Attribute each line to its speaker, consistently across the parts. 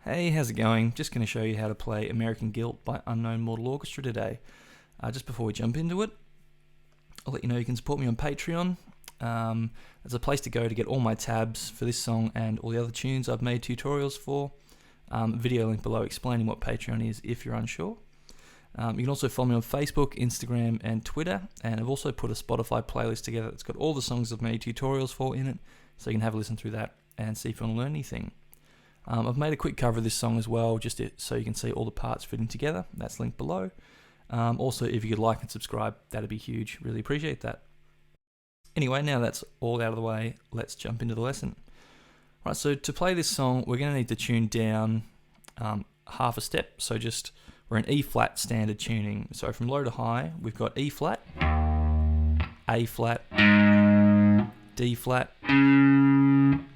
Speaker 1: Hey, how's it going? Just going to show you how to play American Guilt by Unknown Mortal Orchestra today. Just before we jump into it, I'll let you know you can support me on Patreon. There's a place to go to get all my tabs for this song and all the other tunes I've made tutorials for. Video link below explaining what Patreon is if you're unsure. You can also follow me on Facebook, Instagram and Twitter, and I've also put a Spotify playlist together that's got all the songs I've made tutorials for in it, so you can have a listen through that and see if you want to learn anything. I've made a quick cover of this song as well, just so you can see all the parts fitting together. That's linked below. Also, if you could like and subscribe, that'd be huge. Really appreciate that. Anyway, now that's all out of the way, let's jump into the lesson. Right, so to play this song, we're going to need to tune down half a step. So we're in E flat standard tuning. So from low to high, we've got E flat, A flat, D flat,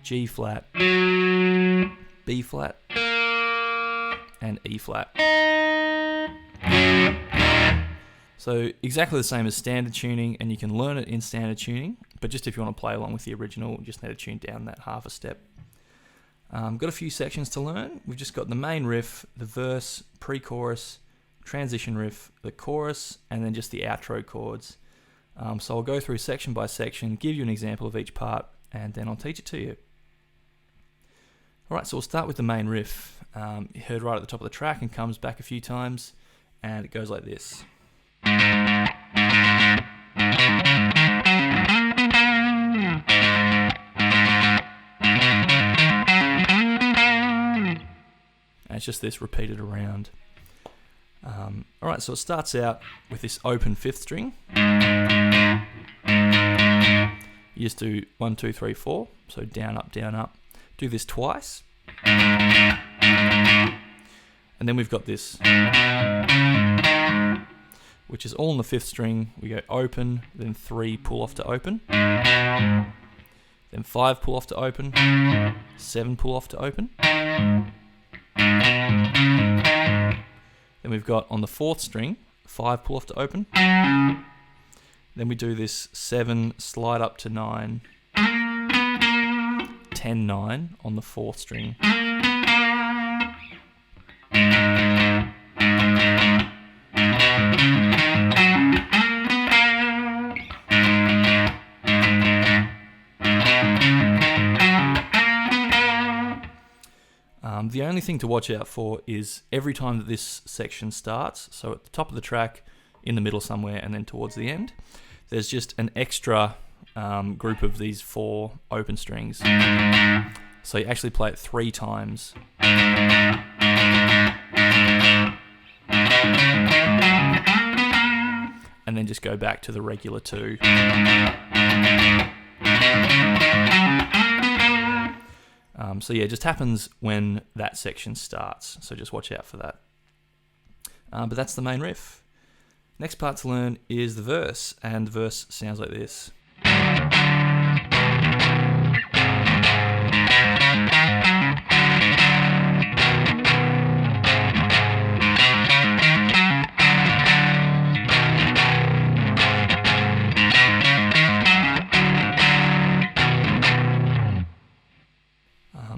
Speaker 1: G flat, B flat, and E flat. So exactly the same as standard tuning, and you can learn it in standard tuning, but just if you want to play along with the original, you just need to tune down that half a step. Got a few sections to learn. We've just got the main riff, the verse, pre-chorus, transition riff, the chorus, and then just the outro chords. So I'll go through section by section, give you an example of each part, and then I'll teach it to you. Alright, so we'll start with the main riff. You heard right at the top of the track and comes back a few times, and it goes like this. And it's just this repeated around. Alright, so it starts out with this open fifth string. You just do 1, 2, 3, 4, so down, up, down, up. Do this twice. And then we've got this, which is all on the fifth string. We go open, then 3 pull off to open, then 5 pull off to open, 7 pull off to open. Then we've got on the fourth string, 5 pull off to open. Then we do this 7 slide up to 9, 10, 9 on the fourth string. The only thing to watch out for is every time that this section starts, so at the top of the track, in the middle somewhere, and then towards the end, there's just an extra group of these 4 open strings. So you actually play it 3 times. And then just go back to the regular 2. So yeah, it just happens when that section starts, so just watch out for that. But that's the main riff. Next part to learn is the verse, and the verse sounds like this.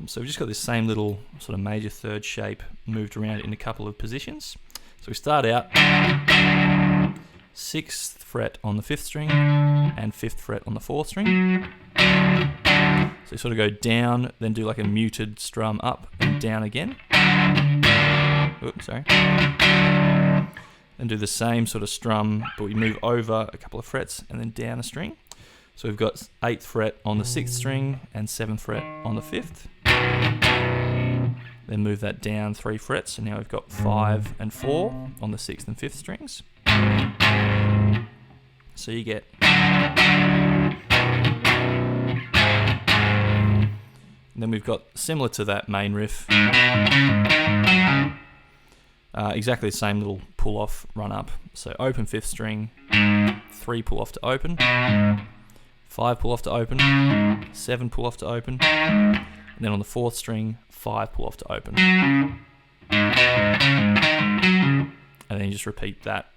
Speaker 1: So we've just got this same little sort of major third shape moved around in a couple of positions. So we start out 6th fret on the 5th string and 5th fret on the 4th string. So you sort of go down, then do like a muted strum up and down again. Oops, sorry. And do the same sort of strum, but we move over a couple of frets and then down a string. So we've got 8th fret on the 6th string and 7th fret on the 5th. Then move that down 3 frets, so now we've got 5 and 4 on the 6th and 5th strings. So you get... And then we've got, similar to that main riff, exactly the same little pull off run up. So open 5th string, 3 pull off to open, 5 pull off to open, 7 pull off to open, and then on the 4th string, 5 pull off to open. And then you just repeat that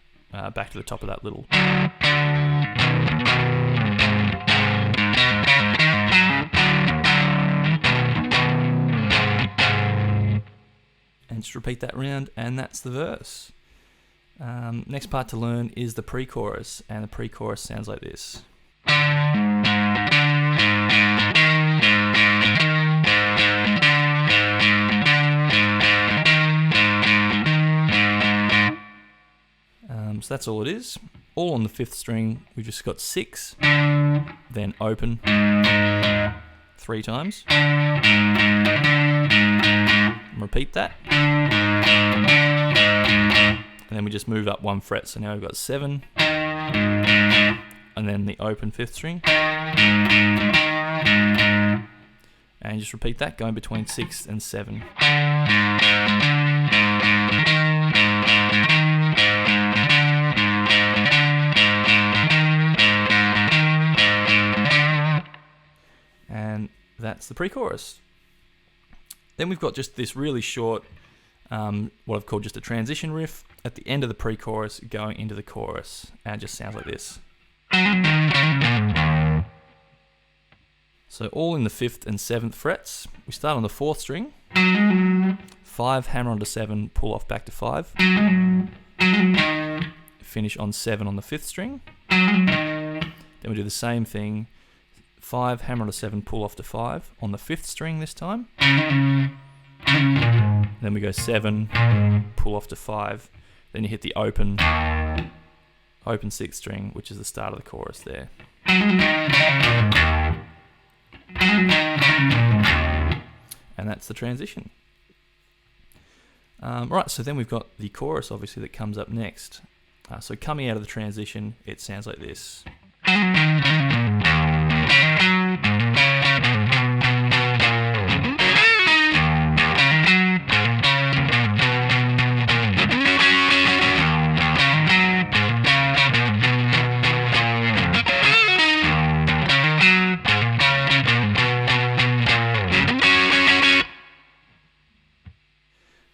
Speaker 1: back to the top of that little. and just repeat that round, and that's the verse. Next part to learn is the pre-chorus, and the pre-chorus sounds like this. So that's all it is. All on the 5th string, we've just got 6, then open 3 times, and repeat that, and then we just move up 1 fret, so now we've got 7, and then the open 5th string, and just repeat that, going between 6 and 7. And that's the pre-chorus. Then we've got just this really short, what I've called just a transition riff at the end of the pre-chorus going into the chorus, and it just sounds like this. So all in the 5th and 7th frets. We start on the 4th string, 5, hammer onto 7, pull off back to 5, finish on 7 on the 5th string, then we do the same thing, 5, hammer onto 7, pull off to 5 on the 5th string this time. Then we go 7, pull off to 5. Then you hit the open 6th string, which is the start of the chorus there. And that's the transition. Right, so then we've got the chorus, obviously, that comes up next. So coming out of the transition, it sounds like this.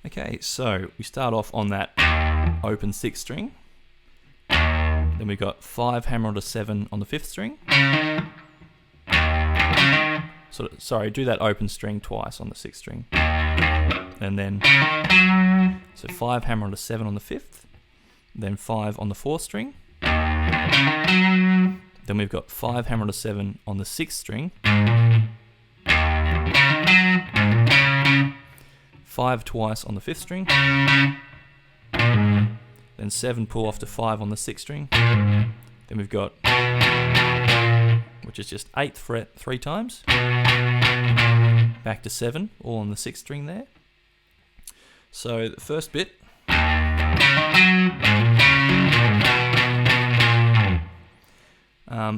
Speaker 1: Okay, so we start off on that open 6th string. Then we've got 5, hammer onto 7 on the 5th string. Sorry, do that open string twice on the 6th string. And then, so 5, hammer onto 7 on the 5th. Then 5 on the 4th string. Then we've got 5, hammer onto 7 on the 6th string. 5 twice on the 5th string, then 7 pull off to 5 on the 6th string, then we've got, which is just 8th fret 3 times, back to 7, all on the 6th string there. So the first bit,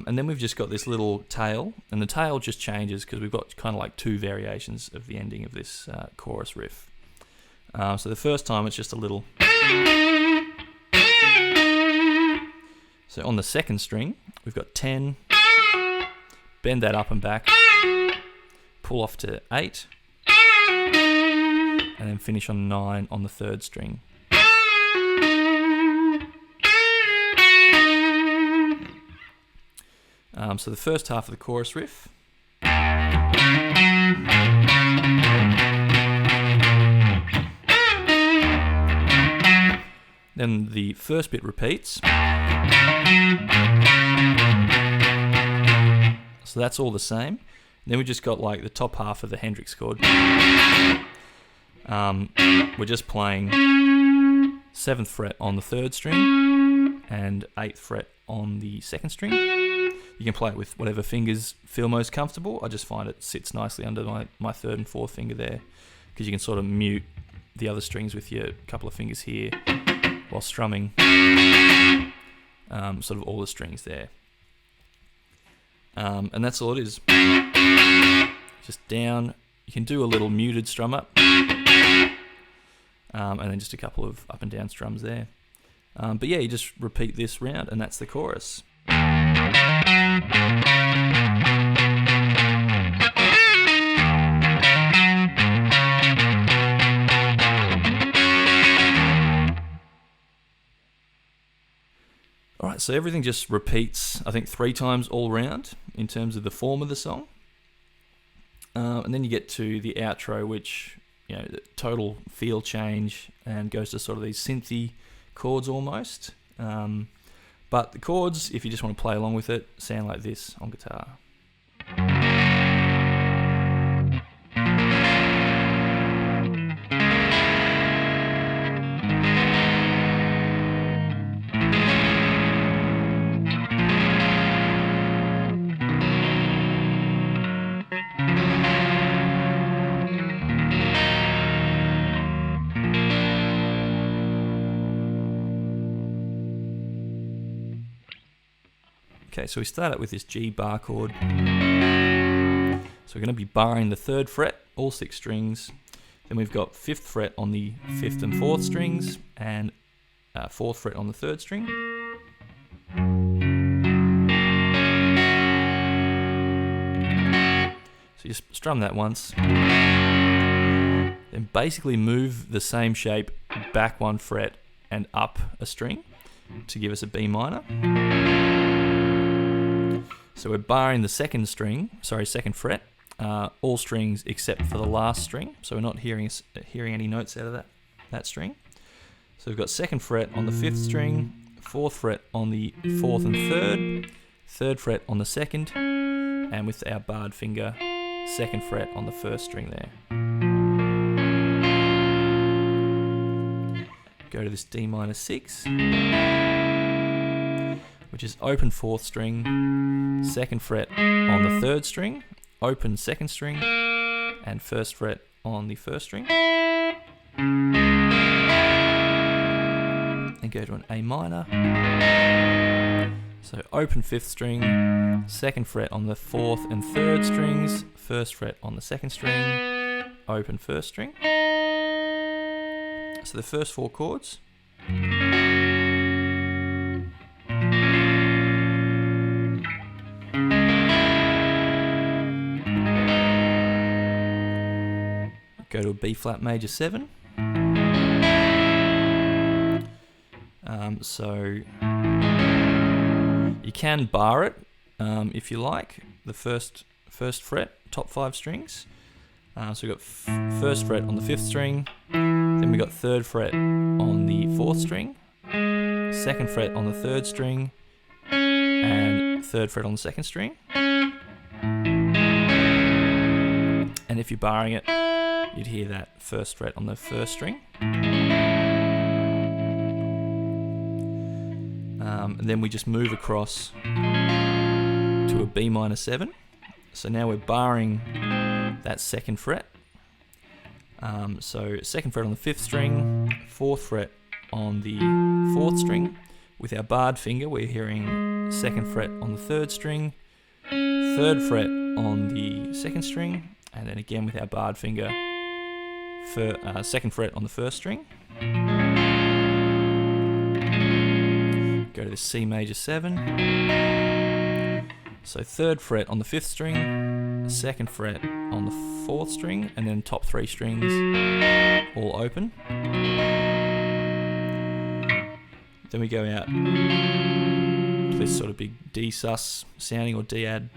Speaker 1: and then we've just got this little tail, and the tail just changes because we've got kind of like 2 variations of the ending of this chorus riff. So the first time it's just a little. So on the 2nd string, we've got 10, bend that up and back, pull off to 8, and then finish on 9 on the 3rd string. So the first half of the chorus riff. Then the first bit repeats. So that's all the same. Then we just got like the top half of the Hendrix chord. We're just playing 7th fret on the 3rd string and 8th fret on the 2nd string. You can play it with whatever fingers feel most comfortable. I just find it sits nicely under my 3rd and 4th finger there, because you can sort of mute the other strings with your couple of fingers here while strumming sort of all the strings there. And that's all it is. Just down. You can do a little muted strum up, and then just a couple of up and down strums there. But yeah, you just repeat this round, and that's the chorus. Alright, so everything just repeats, I think, 3 times all round in terms of the form of the song. And then you get to the outro, which, total feel change and goes to sort of these synthy chords almost. But the chords, if you just want to play along with it, sound like this on guitar. Okay, so we start out with this G bar chord. So we're going to be barring the 3rd fret, all 6 strings. Then we've got 5th fret on the 5th and 4th strings, and 4th fret on the 3rd string. So you strum that once. Then basically move the same shape back 1 fret and up a string to give us a B minor. So we're barring the 2nd fret, all strings except for the last string. So we're not hearing any notes out of that string. So we've got 2nd fret on the 5th string, 4th fret on the 4th and 3rd, 3rd fret on the 2nd, and with our barred finger, 2nd fret on the 1st string there. Go to this D minor 6, which is open 4th string, 2nd fret on the 3rd string, open 2nd string, and 1st fret on the 1st string. And go to an A minor. So open 5th string, 2nd fret on the 4th and 3rd strings, 1st fret on the 2nd string, open 1st string. So the first 4 chords. Go to a B flat major 7. So you can bar it if you like, the first fret, top 5 strings. So we've got 1st fret on the 5th string, then we got 3rd fret on the 4th string, 2nd fret on the 3rd string, and 3rd fret on the 2nd string. And if you're barring it, you'd hear that 1st fret on the 1st string. And then we just move across to a B minor 7. So now we're barring that 2nd fret. So 2nd fret on the 5th string, 4th fret on the 4th string. With our barred finger, we're hearing 2nd fret on the 3rd string, 3rd fret on the 2nd string, and then again with our barred finger, 2nd fret on the 1st string. Go to the C major 7. So 3rd fret on the 5th string, 2nd fret on the 4th string, and then top 3 strings all open. Then we go out to this sort of big D sus sounding, or D add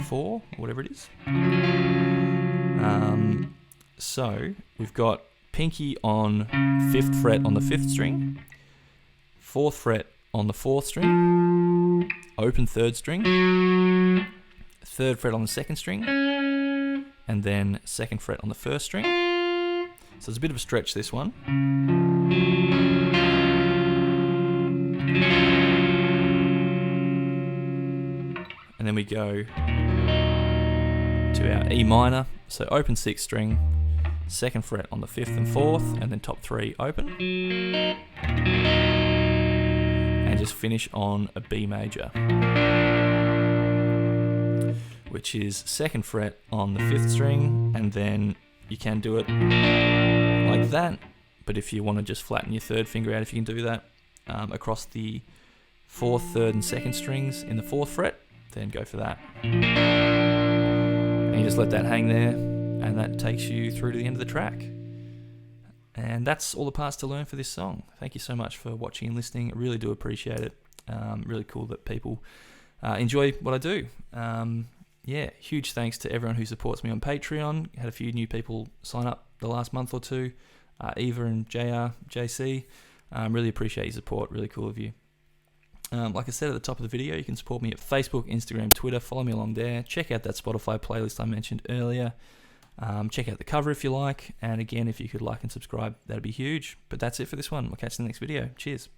Speaker 1: 4, whatever it is. So we've got pinky on 5th fret on the 5th string, 4th fret on the 4th string, open 3rd string, 3rd fret on the 2nd string, and then 2nd fret on the 1st string. So it's a bit of a stretch, this one. And then we go to our E minor, so open 6th string, 2nd fret on the 5th and 4th, and then top 3 open. And just finish on a B major, which is 2nd fret on the 5th string, and then you can do it like that, but if you want to just flatten your 3rd finger out, if you can do that, across the 4th, 3rd and 2nd strings in the 4th fret, then go for that. And you just let that hang there, and that takes you through to the end of the track. And that's all the parts to learn for this song. Thank you so much for watching and listening. I really do appreciate it. Really cool that people enjoy what I do. Yeah, huge thanks to everyone who supports me on Patreon. Had a few new people sign up the last month or two. Eva and JC, really appreciate your support. Really cool of you. Like I said at the top of the video, you can support me at Facebook, Instagram, Twitter. Follow me along there. Check out that Spotify playlist I mentioned earlier. Check out the cover if you like. And again, if you could like and subscribe, that'd be huge. But that's it for this one. We'll catch you in the next video. Cheers.